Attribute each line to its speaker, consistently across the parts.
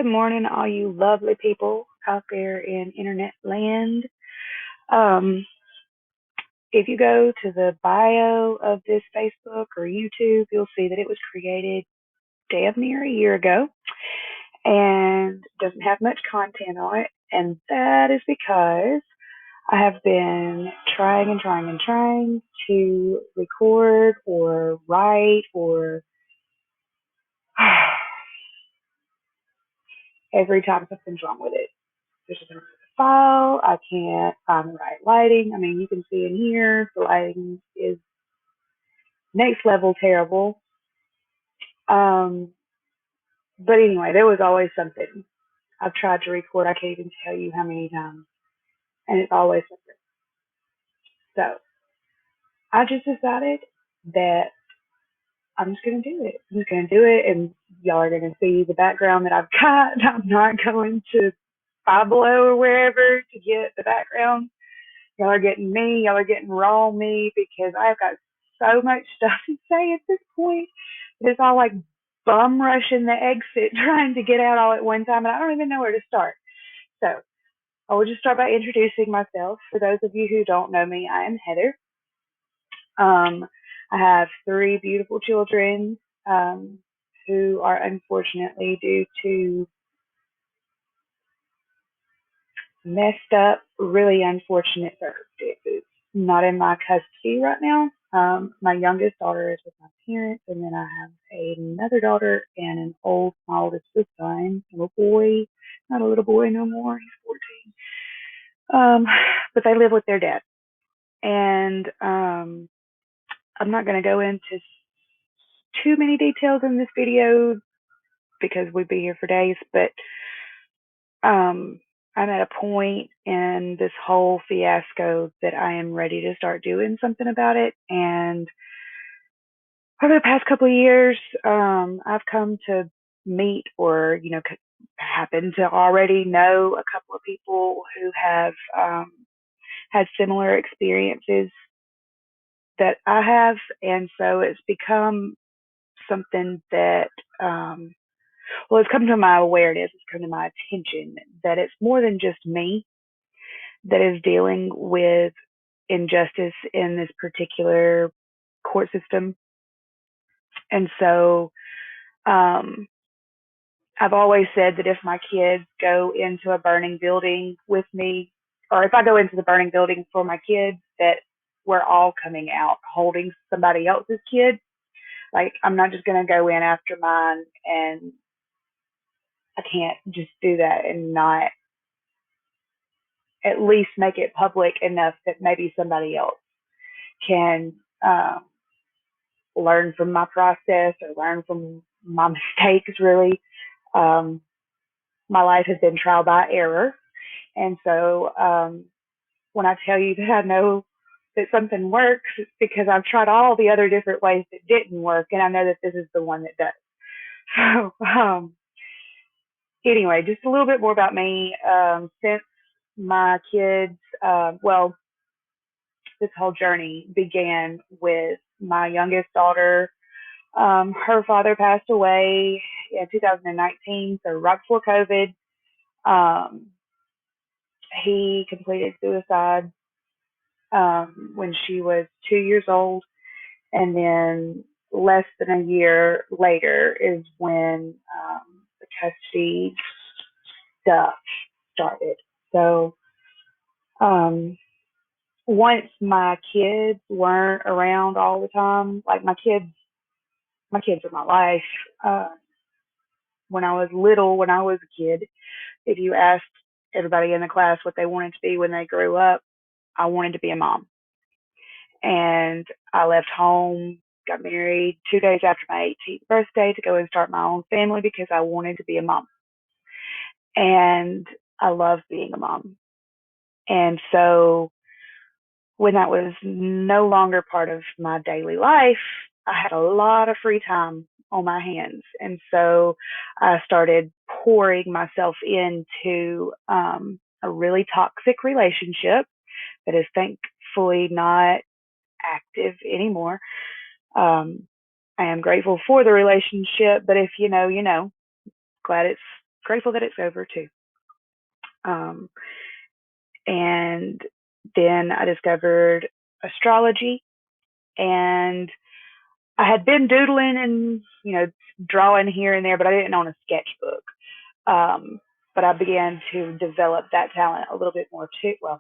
Speaker 1: Good morning, all you lovely people out there in internet land. Um, if you go to the bio of this Facebook or YouTube, you'll see that it was created damn near a year ago and doesn't have much content on it. And that is because I have been trying to record or write or every time something's wrong with it. There's just a file. I can't find the right lighting. I mean, you can see in here, the lighting is next level terrible. Um, but anyway, there was always something. I've tried to record, I can't even tell you how many times, and it's always something. So I just decided that I'm just going to do it. I'm just going to do it, and y'all are going to see the background that I've got. I'm not going to Five Below or wherever to get the background. Y'all are getting me. Y'all are getting raw me because I've got so much stuff to say at this point. It's all like bum rushing the exit, trying to get out all at one time, and I don't even know where to start. So I will just start by introducing myself. For those of you who don't know me, I am Heather. Um, I have three beautiful children who are unfortunately, due to messed up, really unfortunate circumstances, not in my custody right now. My youngest daughter is with my parents, and then I have another daughter and an my oldest son, a little boy, not a little boy no more, he's 14. But they live with their dad. And I'm not going to go into too many details in this video because we'd be here for days, but um, I'm at a point in this whole fiasco that I am ready to start doing something about it. And over the past couple of years, I've come to meet or, happen to already know a couple of people who have had similar experiences that I have. And so it's become something that, it's come to my awareness, it's come to my attention that it's more than just me that is dealing with injustice in this particular court system. And so um, I've always said that if my kids go into a burning building with me, or if I go into the burning building for my kids, that we're all coming out holding somebody else's kid. Like, I'm not just going to go in after mine, and I can't just do that and not at least make it public enough that maybe somebody else can learn from my process or learn from my mistakes, really. Um, my life has been trial by error. And so when I tell you that I know that something works, it's because I've tried all the other different ways that didn't work, and I know that this is the one that does. So anyway, just a little bit more about me. Since my kids, this whole journey began with my youngest daughter. Her father passed away in 2019, so right before COVID. Um, he completed suicide when she was 2 years old, and then less than a year later is when the custody stuff started. So um, once my kids weren't around all the time, like my kids are my life. Uh, when I was little, when I was a kid, if you asked everybody in the class what they wanted to be when they grew up, I wanted to be a mom. And I left home, got married 2 days after my 18th birthday to go and start my own family because I wanted to be a mom. And I love being a mom. And so when that was no longer part of my daily life, I had a lot of free time on my hands. And so I started pouring myself into a really toxic relationship that is thankfully not active anymore. I am grateful for the relationship, but if you know, you know. Glad it's grateful that it's over too. Um, and then I discovered astrology, and I had been doodling and drawing here and there, but I didn't own a sketchbook. Um, but I began to develop that talent a little bit more too. Well,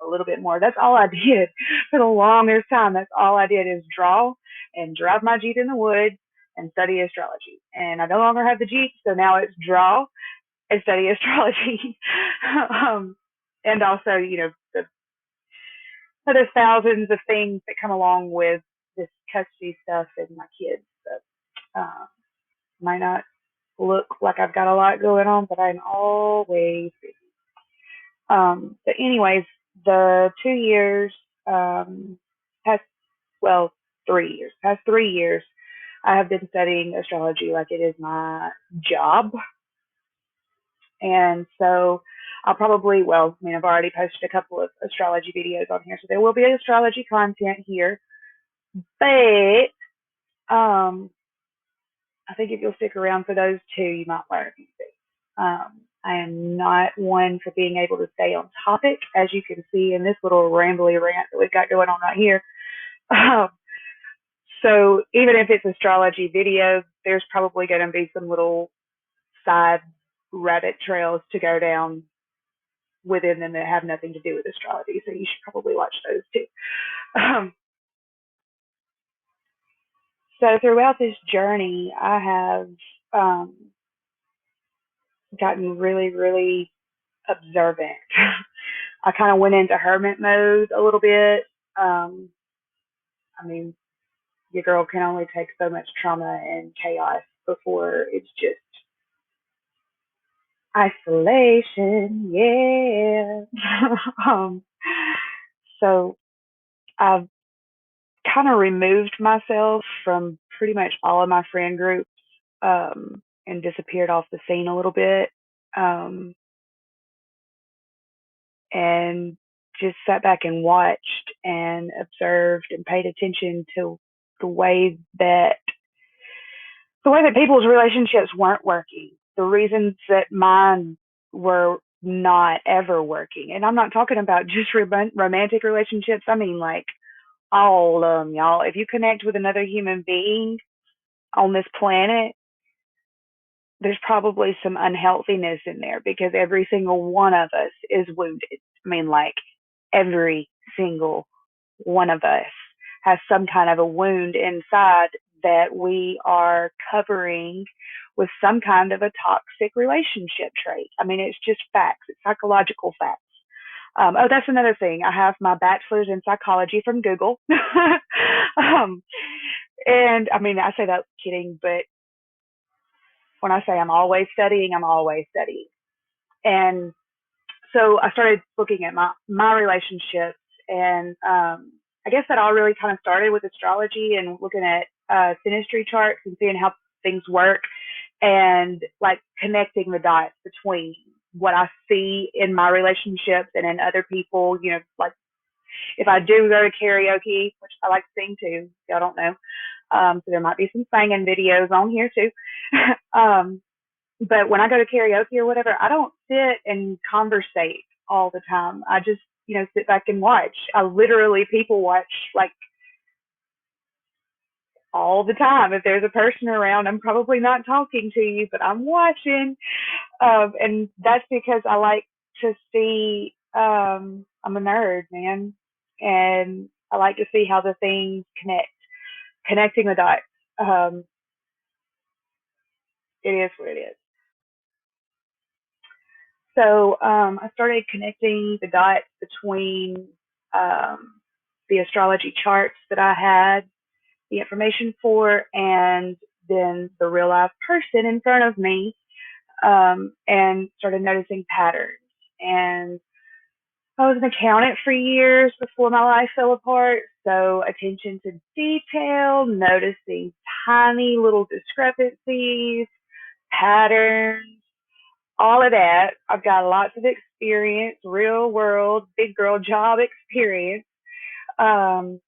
Speaker 1: a little bit more. That's all I did for the longest time. That's all I did is draw and drive my Jeep in the woods and study astrology. And I no longer have the Jeep, so now it's draw and study astrology. um, and also, there's thousands of things that come along with this custody stuff and my kids. So, might not look like I've got a lot going on, but I'm always busy. But anyways, the 2 years past, well, 3 years, past 3 years, I have been studying astrology like it is my job. And so I'll probably, well, I mean, I've already posted a couple of astrology videos on here, so there will be astrology content here. But I think if you'll stick around for those two, you might learn a few things. I am not one for being able to stay on topic, as you can see in this little rambly rant that we've got going on right here. Um, so even if it's astrology videos, there's probably going to be some little side rabbit trails to go down within them that have nothing to do with astrology. So you should probably watch those too. Um, so throughout this journey, I have gotten really, really observant. I kind of went into hermit mode a little bit. Um, I mean, your girl can only take so much trauma and chaos before it's just isolation. Yeah. um, so I've kind of removed myself from pretty much all of my friend groups and disappeared off the scene a little bit. Um, and just sat back and watched and observed and paid attention to the way that the way that people's relationships weren't working, the reasons that mine were not ever working. And I'm not talking about just romantic relationships. I mean, like all of them, y'all. If you connect with another human being on this planet, there's probably some unhealthiness in there because every single one of us is wounded. I mean, like every single one of us has some kind of a wound inside that we are covering with some kind of a toxic relationship trait. I mean, it's just facts, it's psychological facts. Oh, that's another thing. I have my bachelor's in psychology from Google. um, and I mean, I say that kidding, but when I say I'm always studying, I'm always studying. And so I started looking at my relationships, and I guess that all really kind of started with astrology and looking at synastry charts and seeing how things work, and like connecting the dots between what I see in my relationships and in other people. Like if I do go to karaoke, which I like to sing too, y'all don't know. So there might be some singing videos on here too. um, but when I go to karaoke or whatever, I don't sit and conversate all the time. I just, sit back and watch. I literally people watch like all the time. If there's a person around, I'm probably not talking to you, but I'm watching. And that's because I like to see, I'm a nerd, man. And I like to see how the things connecting the dots. Um, it is what it is. So I started connecting the dots between um, the astrology charts that I had the information for, and then the real life person in front of me, and started noticing patterns. And I was an accountant for years before my life fell apart. So attention to detail, noticing tiny little discrepancies, patterns, all of that. I've got lots of experience, real world, big girl job experience, um,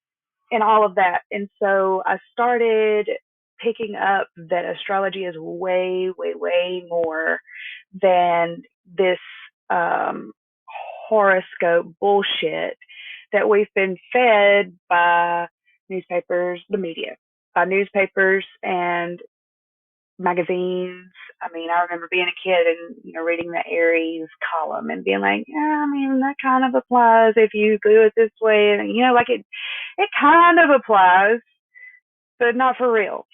Speaker 1: and all of that. And so I started picking up that astrology is way, way, way more than this um, horoscope bullshit that we've been fed by newspapers, the media, by newspapers and magazines. I mean, I remember being a kid and reading the Aries column and being like, yeah, I mean that kind of applies if you do it this way, and like it kind of applies, but not for real.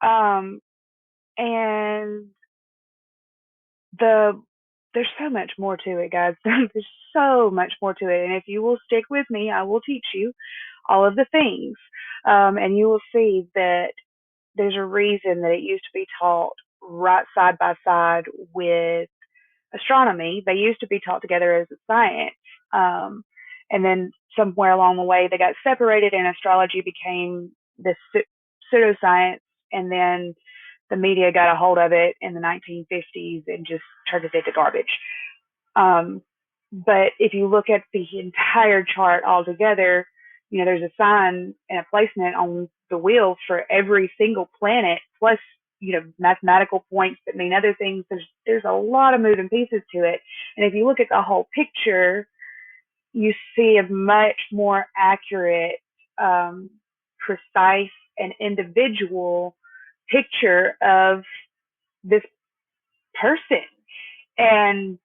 Speaker 1: Um, and the there's so much more to it, guys. There's so much more to it, and if you will stick with me, I will teach you all of the things, and you will see that there's a reason that it used to be taught right side by side with astronomy. They used to be taught together as a science. Um, and then somewhere along the way, they got separated, and astrology became this pseudoscience. And then the media got a hold of it in the 1950s and just turned it into garbage. Um, but if you look at the entire chart altogether, there's a sign and a placement on the wheel for every single planet, plus, mathematical points that mean other things. There's a lot of moving pieces to it. And if you look at the whole picture, you see a much more accurate, precise, and individual picture of this person. And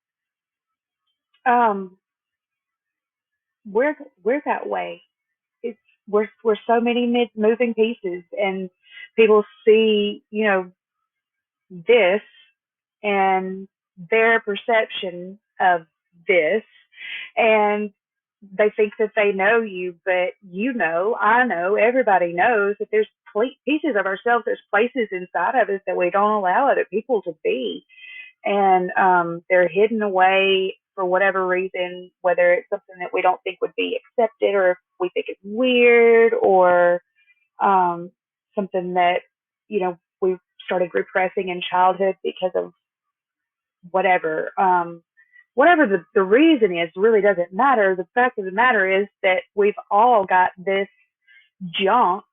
Speaker 1: um, we're that way. It's we're so many moving pieces, and people see this and their perception of this, and they think that they know you, but I know, everybody knows that there's pieces of ourselves, there's places inside of us that we don't allow other people to be, and they're hidden away for whatever reason, whether it's something that we don't think would be accepted, or if we think it's weird, or um, something that we started repressing in childhood because of whatever. Whatever the reason is really doesn't matter. The fact of the matter is that we've all got this junk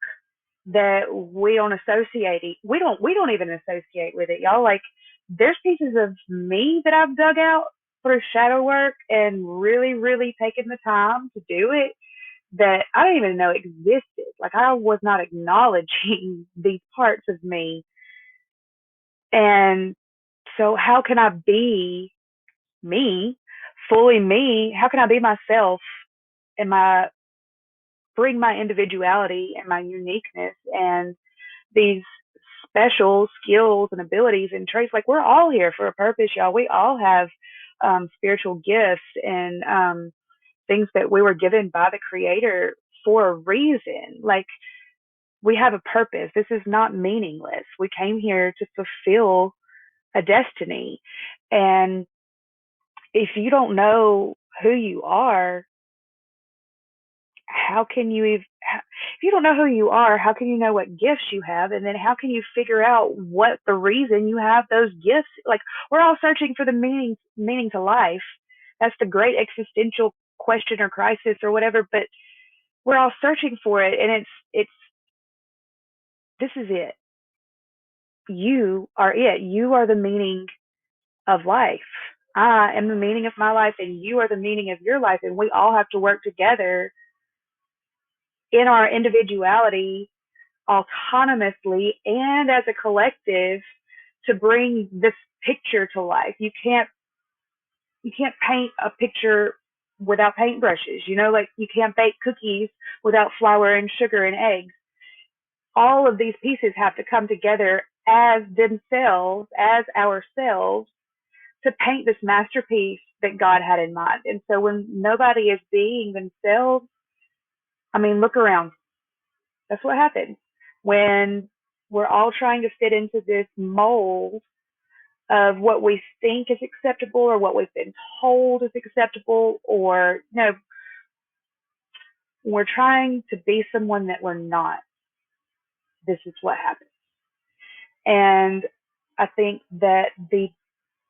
Speaker 1: that we don't associate. We don't even associate with it, y'all. Like, there's pieces of me that I've dug out through shadow work and really, really taken the time to do it that I didn't even know existed. Like, I was not acknowledging these parts of me. And so how can I be me, fully me? How can I be myself and bring my individuality and my uniqueness and these special skills and abilities and traits? Like, we're all here for a purpose, y'all. We all have spiritual gifts and things that we were given by the creator for a reason. Like, we have a purpose. This is not meaningless. We came here to fulfill a destiny. And if you don't know who you are, how can you if you don't know who you are, how can you know what gifts you have? And then how can you figure out what the reason you have those gifts? Like, we're all searching for the meaning to life. That's the great existential question or crisis or whatever, but we're all searching for it, and it's this is it. You are it. You are the meaning of life. I am the meaning of my life, and you are the meaning of your life. And we all have to work together in our individuality, autonomously, and as a collective to bring this picture to life. You can't paint a picture without paintbrushes. Like, you can't bake cookies without flour and sugar and eggs. All of these pieces have to come together as themselves, as ourselves, to paint this masterpiece that God had in mind. And so when nobody is being themselves, I mean, look around. That's what happens when we're all trying to fit into this mold of what we think is acceptable, or what we've been told is acceptable, or we're trying to be someone that we're not. This is what happens. And I think that the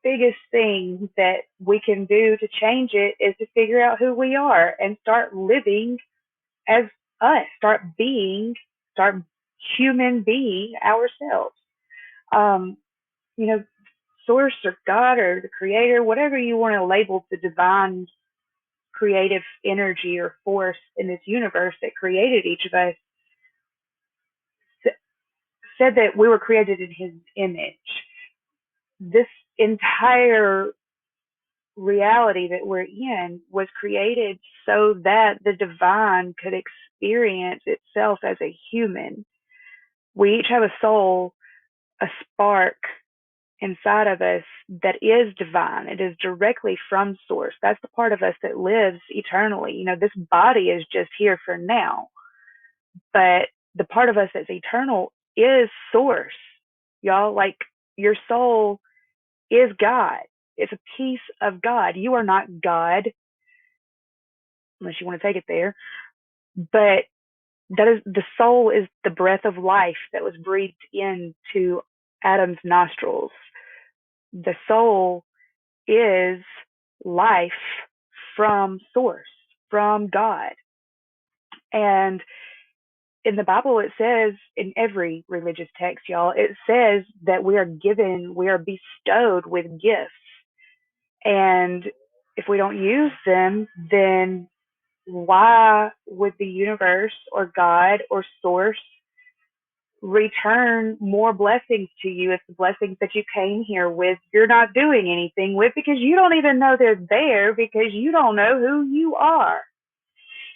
Speaker 1: biggest thing that we can do to change it is to figure out who we are and start living as us, start human being ourselves. Um, you know, source or God or the creator, whatever you want to label the divine creative energy or force in this universe that created each of us, said that we were created in his image. This entire reality that we're in was created so that the divine could experience itself as a human. We each have a soul, a spark inside of us that is divine. It is directly from source. That's the part of us that lives eternally. This body is just here for now, but the part of us that's eternal is source. Y'all, like, your soul is God. It's a piece of God. You are not God unless you want to take it there, but that is the soul is the breath of life that was breathed into Adam's nostrils. The soul is life from source, from God. And in the Bible, it says, in every religious text, y'all, it says that we are given, we are bestowed with gifts. And if we don't use them, then why would the universe or God or source return more blessings to you if the blessings that you came here with you're not doing anything with, because you don't even know they're there, because you don't know who you are?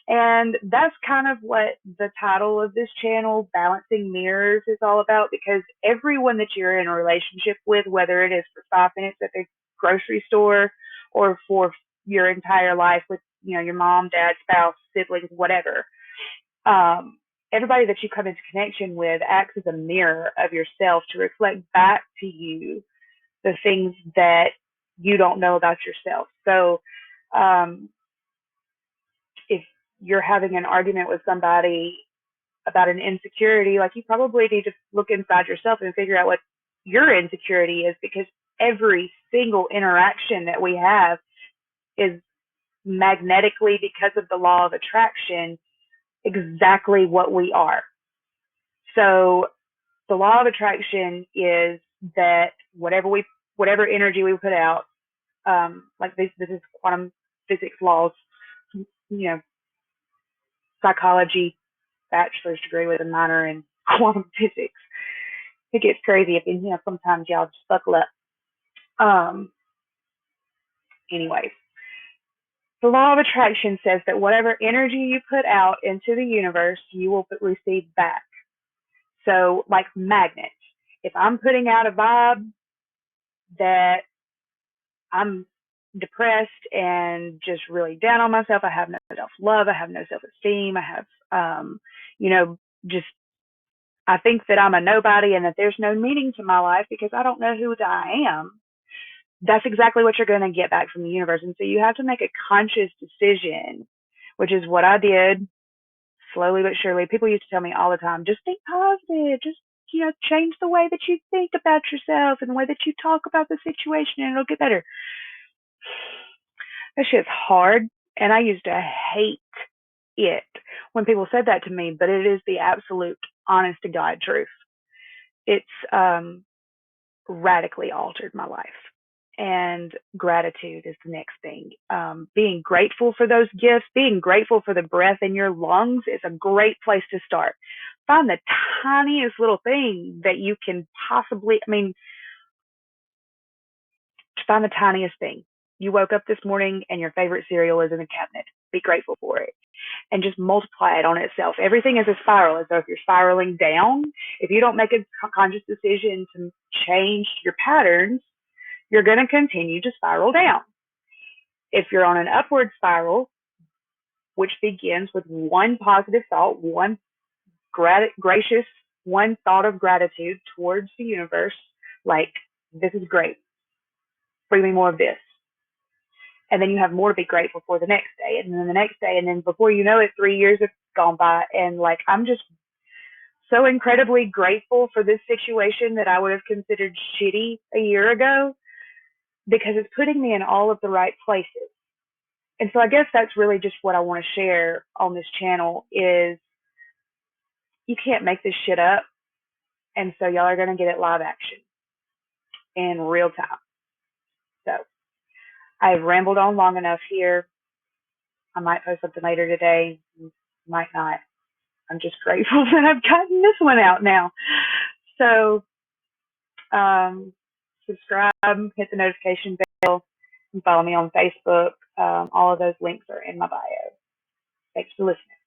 Speaker 1: And that's kind of what the title of this channel, Balancing Mirrors, is all about, because everyone that you're in a relationship with, whether it is for 5 minutes at the grocery store or for your entire life with, your mom, dad, spouse, siblings, whatever, everybody that you come into connection with acts as a mirror of yourself to reflect back to you the things that you don't know about yourself. So, if you're having an argument with somebody about an insecurity, like, you probably need to look inside yourself and figure out what your insecurity is, because every single interaction that we have is magnetically, because of the law of attraction, exactly what we are. So the law of attraction is that whatever energy we put out, like this is quantum physics laws, psychology, bachelor's degree with a minor in quantum physics. It gets crazy up in here sometimes, y'all. Just buckle up. Anyways, the law of attraction says that whatever energy you put out into the universe, you will receive back. So, like magnets, if I'm putting out a vibe that I'm depressed and just really down on myself, I have no self-love, I have no self-esteem, I have, just, I think that I'm a nobody and that there's no meaning to my life because I don't know who I am. That's exactly what you're going to get back from the universe. And so you have to make a conscious decision, which is what I did slowly but surely. People used to tell me all the time, just think positive, just, change the way that you think about yourself and the way that you talk about the situation and it'll get better. That shit's hard. And I used to hate it when people said that to me, but it is the absolute honest to God truth. It's radically altered my life. And gratitude is the next thing. Being grateful for those gifts, being grateful for the breath in your lungs is a great place to start. Find the tiniest little thing that you can possibly, find the tiniest thing. You woke up this morning and your favorite cereal is in the cabinet. Be grateful for it and just multiply it on itself. Everything is a spiral. So if you're spiraling down, if you don't make a conscious decision to change your patterns, you're going to continue to spiral down. If you're on an upward spiral, which begins with one positive thought, one gracious, one thought of gratitude towards the universe, like, this is great, bring me more of this. And then you have more to be grateful for the next day, and then the next day, and then before you know it, 3 years have gone by, and like, I'm just so incredibly grateful for this situation that I would have considered shitty a year ago, because it's putting me in all of the right places. And so I guess that's really just what I want to share on this channel is you can't make this shit up. And so y'all are going to get it live action in real time. So I've rambled on long enough here. I might post something later today, might not. I'm just grateful that I've gotten this one out now. So subscribe, hit the notification bell, and follow me on Facebook. All of those links are in my bio. Thanks for listening.